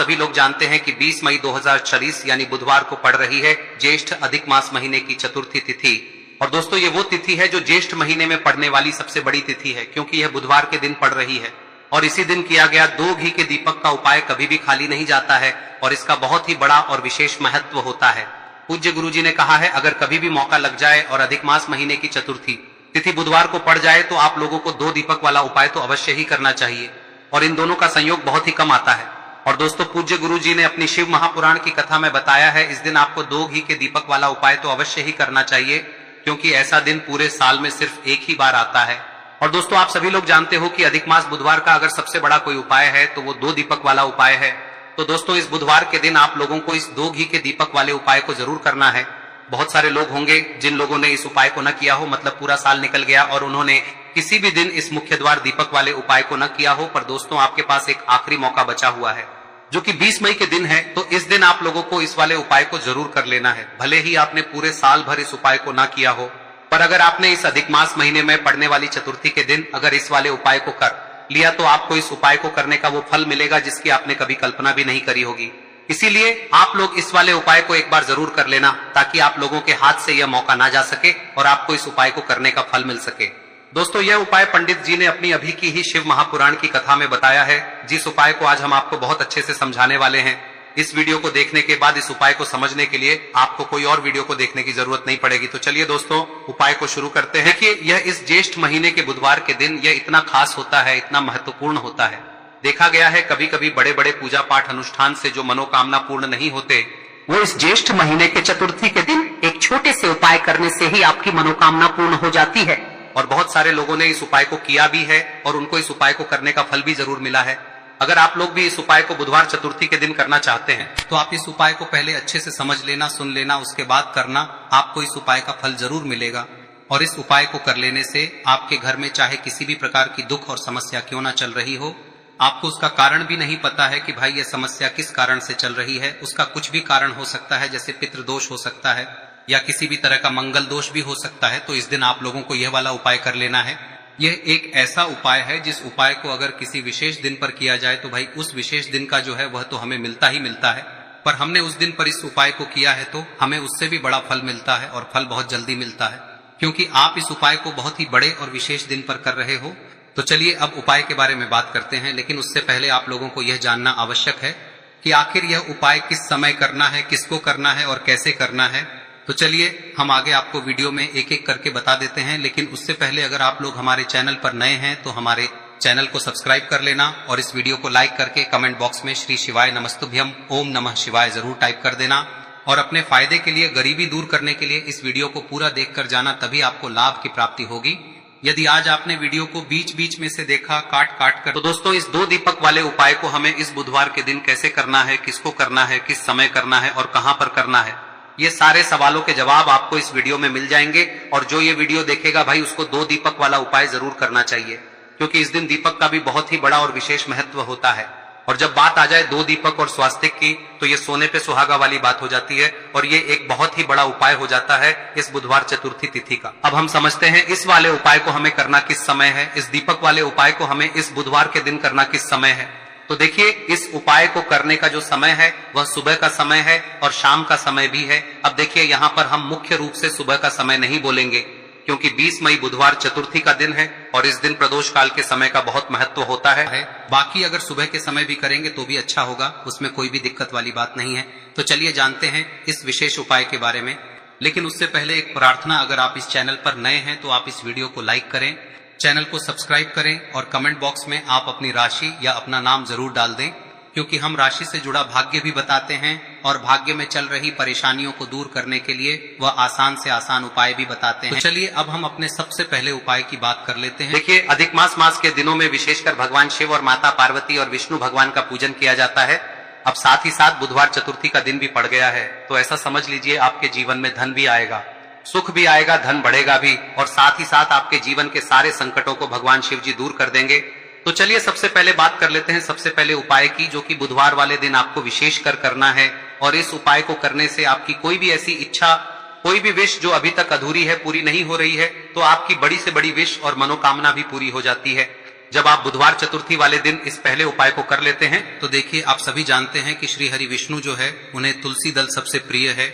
सभी लोग जानते हैं कि 20 मई 2024 यानी बुधवार को पड़ रही है ज्येष्ठ अधिक मास महीने की चतुर्थी तिथि। और दोस्तों ये वो तिथि है जो ज्येष्ठ महीने में पड़ने वाली सबसे बड़ी तिथि है, क्योंकि यह बुधवार के दिन पड़ रही है। और इसी दिन किया गया 2 घी के दीपक का उपाय कभी भी खाली नहीं जाता है और इसका बहुत ही बड़ा और विशेष महत्व होता है। पूज्य गुरुजी ने कहा है, अगर कभी भी मौका लग जाए और अधिक मास महीने की चतुर्थी तिथि बुधवार को पड़ जाए तो आप लोगों को 2 दीपक वाला उपाय तो अवश्य ही करना चाहिए, और इन दोनों का संयोग बहुत ही कम आता है। और दोस्तों पूज्य गुरुजी ने अपनी शिव महापुराण की कथा में बताया है, इस दिन आपको 2 घी के दीपक वाला उपाय तो अवश्य ही करना चाहिए, क्योंकि ऐसा दिन पूरे साल में सिर्फ एक ही बार आता है। और दोस्तों आप सभी लोग जानते हो कि अधिक मास बुधवार का अगर सबसे बड़ा कोई उपाय है तो वो 2 दीपक वाला उपाय है। तो दोस्तों इस बुधवार के दिन आप लोगों को इस 2 घी के दीपक वाले उपाय को जरूर करना है। बहुत सारे लोग होंगे जिन लोगों ने इस उपाय को न किया हो, मतलब पूरा साल निकल गया और उन्होंने किसी भी दिन इस मुख्य द्वार दीपक वाले उपाय को न किया हो, पर दोस्तों आपके पास एक आखिरी मौका बचा हुआ है जो कि 20 मई के दिन है। तो इस दिन आप लोगों को इस वाले उपाय को जरूर कर लेना है, भले ही आपने पूरे साल भर इस उपाय को ना किया हो, पर अगर आपने इस अधिक मास महीने में पड़ने वाली चतुर्थी के दिन अगर इस वाले उपाय को कर लिया तो आपको इस उपाय को करने का वो फल मिलेगा जिसकी आपने कभी कल्पना भी नहीं करी होगी। इसीलिए आप लोग इस वाले उपाय को एक बार जरूर कर लेना, ताकि आप लोगों के हाथ से यह मौका ना जा सके और आपको इस उपाय को करने का फल मिल सके। दोस्तों यह उपाय पंडित जी ने अपनी अभी की ही शिव महापुराण की कथा में बताया है, जिस उपाय को आज हम आपको बहुत अच्छे से समझाने वाले हैं। इस वीडियो को देखने के बाद इस उपाय को समझने के लिए आपको कोई और वीडियो को देखने की जरूरत नहीं पड़ेगी। तो चलिए दोस्तों उपाय को शुरू करते हैं। देखिए यह इस ज्येष्ठ महीने के बुधवार के दिन यह इतना खास होता है, इतना महत्वपूर्ण होता है। देखा गया है कभी कभी बड़े बड़े पूजा पाठ अनुष्ठान से जो मनोकामना पूर्ण नहीं होते, वो इस ज्येष्ठ महीने के चतुर्थी के दिन एक छोटे से उपाय करने से ही आपकी मनोकामना पूर्ण हो जाती है। और बहुत सारे लोगों ने इस उपाय को किया भी है और उनको इस उपाय को करने का फल भी जरूर मिला है। अगर आप लोग भी इस उपाय को बुधवार चतुर्थी के दिन करना चाहते हैं तो आप इस उपाय को पहले अच्छे से समझ लेना, सुन लेना, उसके बाद करना, आपको इस उपाय का फल जरूर मिलेगा। और इस उपाय को कर लेने से आपके घर में चाहे किसी भी प्रकार की दुख और समस्या क्यों ना चल रही हो, आपको उसका कारण भी नहीं पता है कि भाई यह समस्या किस कारण से चल रही है, उसका कुछ भी कारण हो सकता है, जैसे पितृदोष हो सकता है या किसी भी तरह का मंगल दोष भी हो सकता है। तो इस दिन आप लोगों को यह वाला उपाय कर लेना है। यह एक ऐसा उपाय है जिस उपाय को अगर किसी विशेष दिन पर किया जाए तो भाई उस विशेष दिन का जो है वह तो हमें मिलता ही मिलता है, पर हमने उस दिन पर इस उपाय को किया है तो हमें उससे भी बड़ा फल मिलता है और फल बहुत जल्दी मिलता है, क्योंकि आप इस उपाय को बहुत ही बड़े और विशेष दिन पर कर रहे हो। तो चलिए अब उपाय के बारे में बात करते हैं, लेकिन उससे पहले आप लोगों को यह जानना आवश्यक है कि आखिर यह उपाय किस समय करना है, किसको करना है और कैसे करना है। तो चलिए हम आगे आपको वीडियो में एक एक करके बता देते हैं, लेकिन उससे पहले अगर आप लोग हमारे चैनल पर नए हैं तो हमारे चैनल को सब्सक्राइब कर लेना और इस वीडियो को लाइक करके कमेंट बॉक्स में श्री शिवाय नमस्तुभ्यम ओम नमः शिवाय जरूर टाइप कर देना। और अपने फायदे के लिए, गरीबी दूर करने के लिए इस वीडियो को पूरा देख कर जाना, तभी आपको लाभ की प्राप्ति होगी। यदि आज आपने वीडियो को बीच बीच में से देखा काट काट कर, तो दोस्तों इस 2 दीपक वाले उपाय को हमें इस बुधवार के दिन कैसे करना है, किसको करना है, किस समय करना है और कहां पर करना है, ये सारे सवालों के जवाब आपको इस वीडियो में मिल जाएंगे। और जो ये वीडियो देखेगा भाई उसको 2 दीपक वाला उपाय जरूर करना चाहिए, क्योंकि इस दिन दीपक का भी बहुत ही बड़ा और विशेष महत्व होता है। और जब बात आ जाए 2 दीपक और स्वास्तिक की तो ये सोने पे सुहागा वाली बात हो जाती है और ये एक बहुत ही बड़ा उपाय हो जाता है इस बुधवार चतुर्थी तिथि का। अब हम समझते हैं इस वाले उपाय को हमें करना किस समय है, इस दीपक वाले उपाय को हमें इस बुधवार के दिन करना किस समय है। तो देखिए इस उपाय को करने का जो समय है वह सुबह का समय है और शाम का समय भी है। अब देखिए यहाँ पर हम मुख्य रूप से सुबह का समय नहीं बोलेंगे, क्योंकि 20 मई बुधवार चतुर्थी का दिन है और इस दिन प्रदोष काल के समय का बहुत महत्व होता है। बाकी अगर सुबह के समय भी करेंगे तो भी अच्छा होगा, उसमें कोई भी दिक्कत वाली बात नहीं है। तो चलिए जानते हैं इस विशेष उपाय के बारे में, लेकिन उससे पहले एक प्रार्थना, अगर आप इस चैनल पर नए हैं तो आप इस वीडियो को लाइक करें, चैनल को सब्सक्राइब करें और कमेंट बॉक्स में आप अपनी राशि या अपना नाम जरूर डाल दें, क्योंकि हम राशि से जुड़ा भाग्य भी बताते हैं और भाग्य में चल रही परेशानियों को दूर करने के लिए वह आसान से आसान उपाय भी बताते हैं। तो चलिए अब हम अपने सबसे पहले उपाय की बात कर लेते हैं। देखिए अधिक मास के दिनों में विशेषकर भगवान शिव और माता पार्वती और विष्णु भगवान का पूजन किया जाता है। अब साथ ही साथ बुधवार चतुर्थी का दिन भी पड़ गया है, तो ऐसा समझ लीजिए आपके जीवन में धन भी आएगा, सुख भी आएगा, धन बढ़ेगा भी, और साथ ही साथ आपके जीवन के सारे संकटों को भगवान शिव जी दूर कर देंगे। तो चलिए सबसे पहले बात कर लेते हैं सबसे पहले उपाय की, जो कि बुधवार वाले दिन आपको विशेष कर करना है। और इस उपाय को करने से आपकी कोई भी ऐसी इच्छा, कोई भी विश जो अभी तक अधूरी है, पूरी नहीं हो रही है, तो आपकी बड़ी से बड़ी विश और मनोकामना भी पूरी हो जाती है। जब आप बुधवार चतुर्थी वाले दिन इस पहले उपाय को कर लेते हैं तो देखिए आप सभी जानते हैं कि श्री हरि विष्णु जो है उन्हें तुलसी दल सबसे प्रिय है।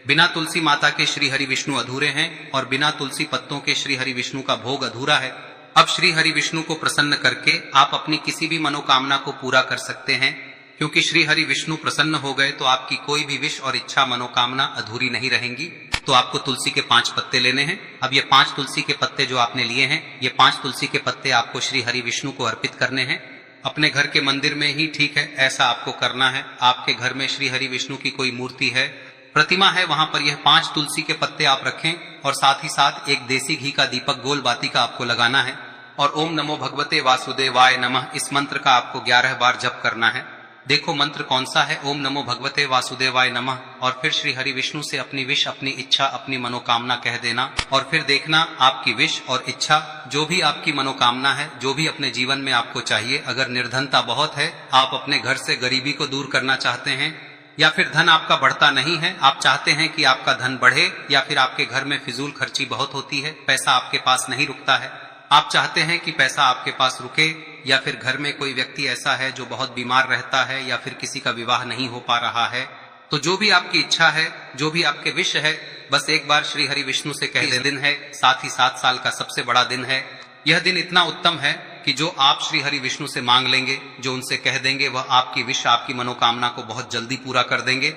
बिना तुलसी माता के श्री हरि विष्णु अधूरे हैं और बिना तुलसी पत्तों के श्री हरि विष्णु का भोग अधूरा है। अब श्री हरि विष्णु को प्रसन्न करके आप अपनी किसी भी मनोकामना को पूरा कर सकते हैं, क्योंकि श्री हरि विष्णु प्रसन्न हो गए तो आपकी कोई भी विश और इच्छा मनोकामना अधूरी नहीं रहेंगी। तो आपको तुलसी के 5 पत्ते लेने हैं। अब ये 5 तुलसी के पत्ते जो आपने लिए हैं, ये 5 तुलसी के पत्ते आपको श्री हरि विष्णु को अर्पित करने हैं। अपने घर के मंदिर में ही ठीक है, ऐसा आपको करना है। आपके घर में श्री हरि विष्णु की कोई मूर्ति है, प्रतिमा है, वहां पर यह 5 तुलसी के पत्ते आप रखें और साथ ही साथ एक देसी घी का दीपक गोल बाती का आपको लगाना है और ओम नमो भगवते वासुदेवाय नमः इस मंत्र का आपको 11 बार जप करना है। देखो मंत्र कौन सा है, ओम नमो भगवते वासुदेवाय नमः, और फिर श्री हरि विष्णु से अपनी विश, अपनी इच्छा, अपनी मनोकामना कह देना और फिर देखना आपकी विश और इच्छा, जो भी आपकी मनोकामना है, जो भी अपने जीवन में आपको चाहिए। अगर निर्धनता बहुत है, आप अपने घर से गरीबी को दूर करना चाहते हैं, या फिर धन आपका बढ़ता नहीं है, आप चाहते हैं कि आपका धन बढ़े, या फिर आपके घर में फिजूल खर्ची बहुत होती है, पैसा आपके पास नहीं रुकता है, आप चाहते हैं कि पैसा आपके पास रुके, या फिर घर में कोई व्यक्ति ऐसा है जो बहुत बीमार रहता है, या फिर किसी का विवाह नहीं हो पा रहा है, तो जो भी आपकी इच्छा है, जो भी आपके विश है, बस एक बार श्री हरि विष्णु से कह दे। दिन है, साथ ही 7 साल का सबसे बड़ा दिन है। यह दिन इतना उत्तम है कि जो आप श्री हरि विष्णु से मांग लेंगे, जो उनसे कह देंगे, वह आपकी विश, आपकी मनोकामना को बहुत जल्दी पूरा कर देंगे।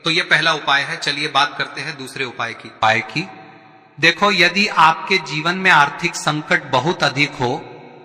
तो यह पहला उपाय है। चलिए बात करते हैं दूसरे उपाय की। देखो, यदि आपके जीवन में आर्थिक संकट बहुत अधिक हो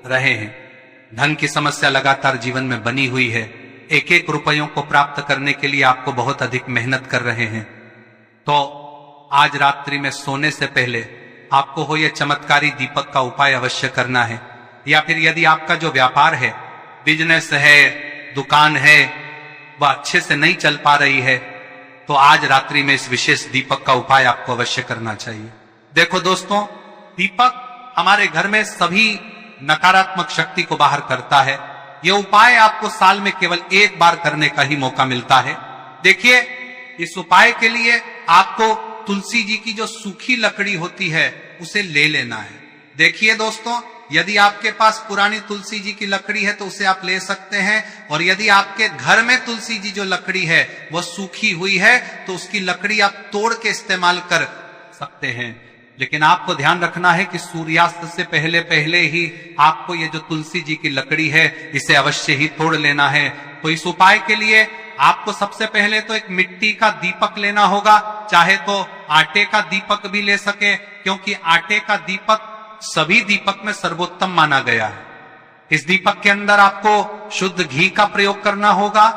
रहे हैं, धन की समस्या लगातार जीवन में बनी हुई है, एक एक रुपयों को प्राप्त करने के लिए आपको बहुत अधिक मेहनत कर रहे हैं, तो आज रात्रि में सोने से पहले आपको हो यह चमत्कारी दीपक का उपाय अवश्य करना है। या फिर यदि आपका जो व्यापार है, बिजनेस है, दुकान है, वह अच्छे से नहीं चल पा रही है, तो आज रात्रि में इस विशेष दीपक का उपाय आपको अवश्य करना चाहिए। देखो दोस्तों, दीपक हमारे घर में सभी नकारात्मक शक्ति को बाहर करता है। यह उपाय आपको साल में केवल एक बार करने का ही मौका मिलता है। देखिए, इस उपाय के लिए आपको तुलसी जी की जो सूखी लकड़ी होती है उसे ले लेना है। देखिए दोस्तों, यदि आपके पास पुरानी तुलसी जी की लकड़ी है तो उसे आप ले सकते हैं, और यदि आपके घर में तुलसी जी जो लकड़ी है वह सूखी हुई है तो उसकी लकड़ी आप तोड़ के इस्तेमाल कर सकते हैं। लेकिन आपको ध्यान रखना है कि सूर्यास्त से पहले पहले ही आपको ये जो तुलसी जी की लकड़ी है इसे अवश्य ही तोड़ लेना है। तो इस उपाय के लिए आपको सबसे पहले तो एक मिट्टी का दीपक लेना होगा, चाहे तो आटे का दीपक भी ले सके, क्योंकि आटे का दीपक सभी दीपक में सर्वोत्तम माना गया है। इस दीपक के अंदर आपको शुद्ध घी का प्रयोग करना होगा,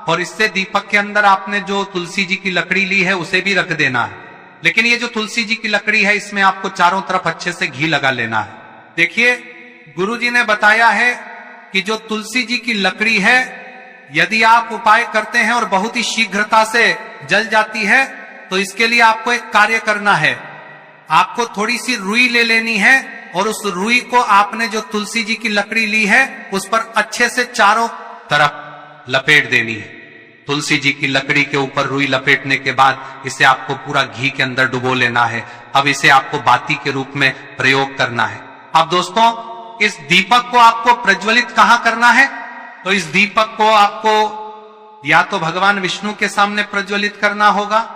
और इससे दीपक के अंदर आपने जो तुलसी जी की लकड़ी ली है उसे भी रख देना है। लेकिन ये जो तुलसी जी की लकड़ी है, इसमें आपको चारों तरफ अच्छे से घी लगा लेना है। देखिए, गुरुजी ने बताया है कि जो तुलसी जी की लकड़ी है, यदि आप उपाय करते हैं और बहुत ही शीघ्रता से जल जाती है, तो इसके लिए आपको एक कार्य करना है। आपको थोड़ी सी रुई ले लेनी है और उस रुई को आपने जो तुलसी जी की लकड़ी ली है उस पर अच्छे से चारों तरफ लपेट देनी है। तुलसी जी की लकड़ी के ऊपर रुई लपेटने के बाद इसे आपको पूरा घी के अंदर डुबो लेना है। अब इसे आपको बाती के रूप में प्रयोग करना है। अब दोस्तों, इस दीपक को आपको प्रज्वलित कहां करना है? तो इस दीपक को आपको या तो भगवान विष्णु के सामने प्रज्वलित करना होगा,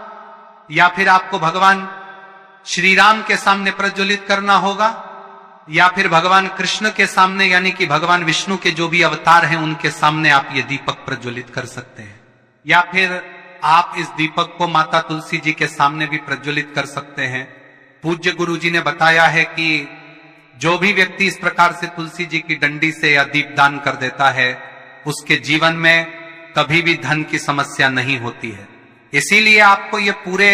या फिर आपको भगवान श्री राम के सामने प्रज्वलित करना होगा, या फिर भगवान कृष्ण के सामने, यानी कि भगवान विष्णु के जो भी अवतार हैं उनके सामने आप ये दीपक प्रज्वलित कर सकते हैं। या फिर आप इस दीपक को माता तुलसी जी के सामने भी प्रज्वलित कर सकते हैं। पूज्य गुरु जी ने बताया है कि जो भी व्यक्ति इस प्रकार से तुलसी जी की डंडी से या दीपदान कर देता है, उसके जीवन में कभी भी धन की समस्या नहीं होती है। इसीलिए आपको ये पूरे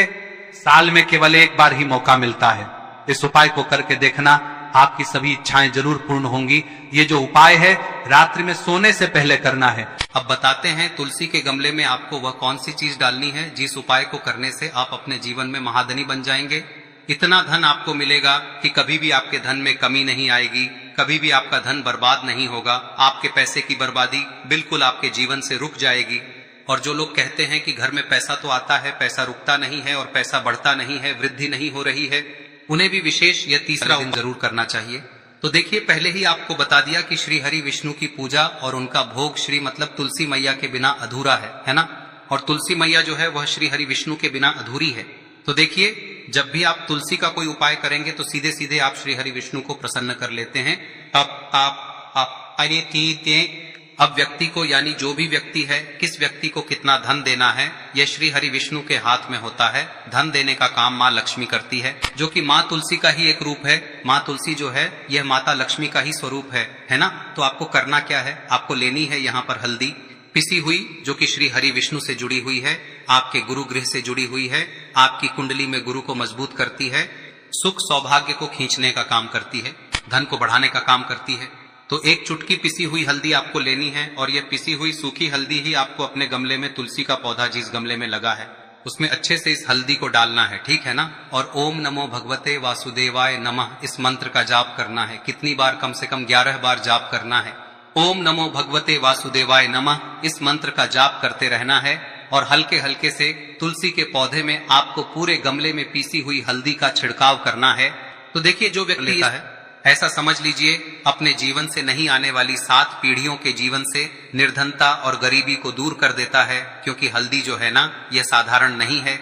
साल में केवल एक बार ही मौका मिलता है। इस उपाय को करके देखना, आपकी सभी इच्छाएं जरूर पूर्ण होंगी। ये जो उपाय है रात्रि में सोने से पहले करना है। अब बताते हैं तुलसी के गमले में आपको वह कौन सी चीज डालनी है जिस उपाय को करने से आप अपने जीवन में महाधनी बन जाएंगे। इतना धन आपको मिलेगा कि कभी भी आपके धन में कमी नहीं आएगी, कभी भी आपका धन बर्बाद नहीं होगा। आपके पैसे की बर्बादी बिल्कुल आपके जीवन से रुक जाएगी। और जो लोग कहते हैं कि घर में पैसा तो आता है, पैसा रुकता नहीं है और पैसा बढ़ता नहीं है, वृद्धि नहीं हो रही है, उन्हें भी विशेष यह तीसरा दिन जरूर करना चाहिए। तो देखिए, पहले ही आपको बता दिया कि श्री हरि विष्णु की पूजा और उनका भोग श्री मतलब तुलसी मैया के बिना अधूरा है ना। और तुलसी मैया जो है वह श्री हरि विष्णु के बिना अधूरी है। तो देखिए, जब भी आप तुलसी का कोई उपाय करेंगे तो सीधे सीधे आप श्री हरि विष्णु को प्रसन्न कर लेते हैं। अब व्यक्ति को, यानी जो भी व्यक्ति है, किस व्यक्ति को कितना धन देना है, यह श्री हरि विष्णु के हाथ में होता है। धन देने का काम माँ लक्ष्मी करती है, जो कि माँ तुलसी का ही एक रूप है। माँ तुलसी जो है यह माता लक्ष्मी का ही स्वरूप है ना। तो आपको करना क्या है, आपको लेनी है यहाँ पर हल्दी पिसी हुई, जो कि श्री हरि विष्णु से जुड़ी हुई है, आपके गुरु गृह से जुड़ी हुई है, आपकी कुंडली में गुरु को मजबूत करती है, सुख सौभाग्य को खींचने का काम करती है, धन को बढ़ाने का काम करती है। तो एक चुटकी पिसी हुई हल्दी आपको लेनी है, और यह पिसी हुई सूखी हल्दी ही आपको अपने गमले में, तुलसी का पौधा जिस गमले में लगा है उसमें अच्छे से इस हल्दी को डालना है, ठीक है ना। और ओम नमो भगवते वासुदेवाय नमः इस मंत्र का जाप करना है। कितनी बार? कम से कम 11 बार जाप करना है। ओम नमो भगवते वासुदेवाय नमः इस मंत्र का जाप करते रहना है, और हल्के हल्के से तुलसी के पौधे में आपको पूरे गमले में पीसी हुई हल्दी का छिड़काव करना है। तो देखिए, जो व्यक्ति लेता है, ऐसा समझ लीजिए अपने जीवन से नहीं आने वाली 7 पीढ़ियों के जीवन से निर्धनता और गरीबी को दूर कर देता है। क्योंकि हल्दी जो है ना, यह साधारण नहीं है।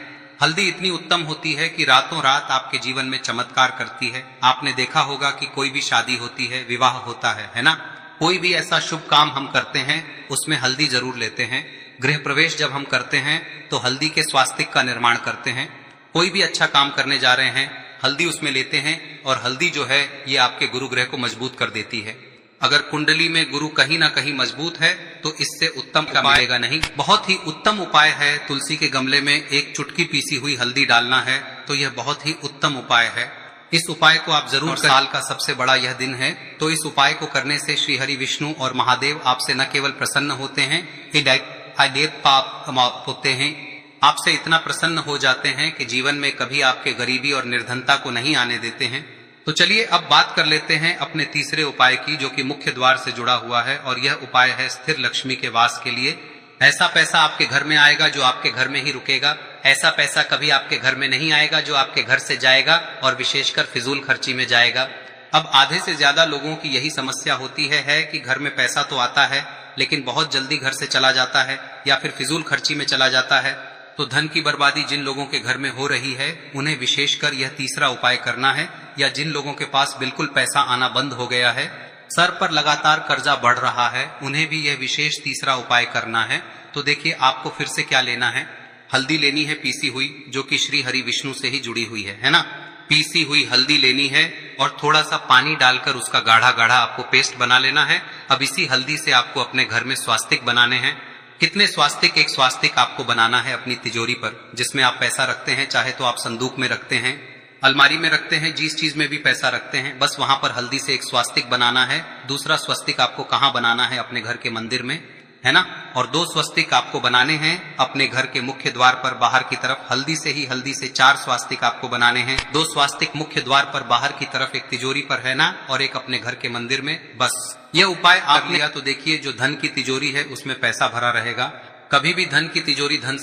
हल्दी इतनी उत्तम होती है कि रातों रात आपके जीवन में चमत्कार करती है। आपने देखा होगा कि कोई भी शादी होती है, विवाह होता है ना, कोई भी ऐसा शुभ काम हम करते हैं उसमें हल्दी जरूर लेते हैं। गृह प्रवेश जब हम करते हैं तो हल्दी के स्वास्तिक का निर्माण करते हैं। कोई भी अच्छा काम करने जा रहे हैं, हल्दी उसमें लेते हैं, और हल्दी जो है ये आपके गुरु ग्रह को मजबूत कर देती है। अगर कुंडली में गुरु कहीं ना कहीं मजबूत है तो इससे उत्तम का मिलेगा नहीं। बहुत ही उत्तम उपाय है, तुलसी के गमले में एक चुटकी पीसी हुई हल्दी डालना है, तो यह बहुत ही उत्तम उपाय है। इस उपाय को आप जरूर, साल का सबसे बड़ा यह दिन है, तो इस उपाय को करने से श्री हरि विष्णु और महादेव आपसे न केवल प्रसन्न होते हैं, होते हैं, आपसे इतना प्रसन्न हो जाते हैं कि जीवन में कभी आपके गरीबी और निर्धनता को नहीं आने देते हैं। तो चलिए अब बात कर लेते हैं अपने तीसरे उपाय की, जो कि मुख्य द्वार से जुड़ा हुआ है, और यह उपाय है स्थिर लक्ष्मी के वास के लिए। ऐसा पैसा आपके घर में आएगा जो आपके घर में ही रुकेगा। ऐसा पैसा कभी आपके घर में नहीं आएगा जो आपके घर से जाएगा, और विशेषकर फिजूल खर्ची में जाएगा। अब आधे से ज्यादा लोगों की यही समस्या होती है कि घर में पैसा तो आता है लेकिन बहुत जल्दी घर से चला जाता है, या फिर फिजूल खर्ची में चला जाता है। तो धन की बर्बादी जिन लोगों के घर में हो रही है उन्हें विशेषकर यह तीसरा उपाय करना है, या जिन लोगों के पास बिल्कुल पैसा आना बंद हो गया है, सर पर लगातार कर्जा बढ़ रहा है, उन्हें भी यह विशेष तीसरा उपाय करना है। तो देखिए, आपको फिर से क्या लेना है, हल्दी लेनी है पीसी हुई, जो कि श्री हरि विष्णु से ही जुड़ी हुई है ना। पीसी हुई हल्दी लेनी है और थोड़ा सा पानी डालकर उसका गाढ़ा गाढ़ा आपको पेस्ट बना लेना है। अब इसी हल्दी से आपको अपने घर में स्वास्तिक बनाने हैं। कितने स्वास्तिक? एक स्वास्तिक आपको बनाना है अपनी तिजोरी पर, जिसमें आप पैसा रखते हैं। चाहे तो आप संदूक में रखते हैं, अलमारी में रखते हैं, जिस चीज में भी पैसा रखते हैं, बस वहां पर हल्दी से एक स्वास्तिक बनाना है। दूसरा स्वस्तिक आपको कहाँ बनाना है? अपने घर के मंदिर में, है ना। और 2 स्वस्तिक आपको बनाने हैं अपने घर के मुख्य द्वार पर बाहर की तरफ। हल्दी से 4 स्वास्तिक आपको बनाने हैं। 2 स्वास्तिक मुख्य द्वार पर बाहर की तरफ, एक तिजोरी पर, है ना, और एक अपने घर के मंदिर में। बस यह उपाय आप लिया तो देखिए, जो धन की तिजोरी है उसमें पैसा भरा रहेगा। कभी भी धन की तिजोरी धन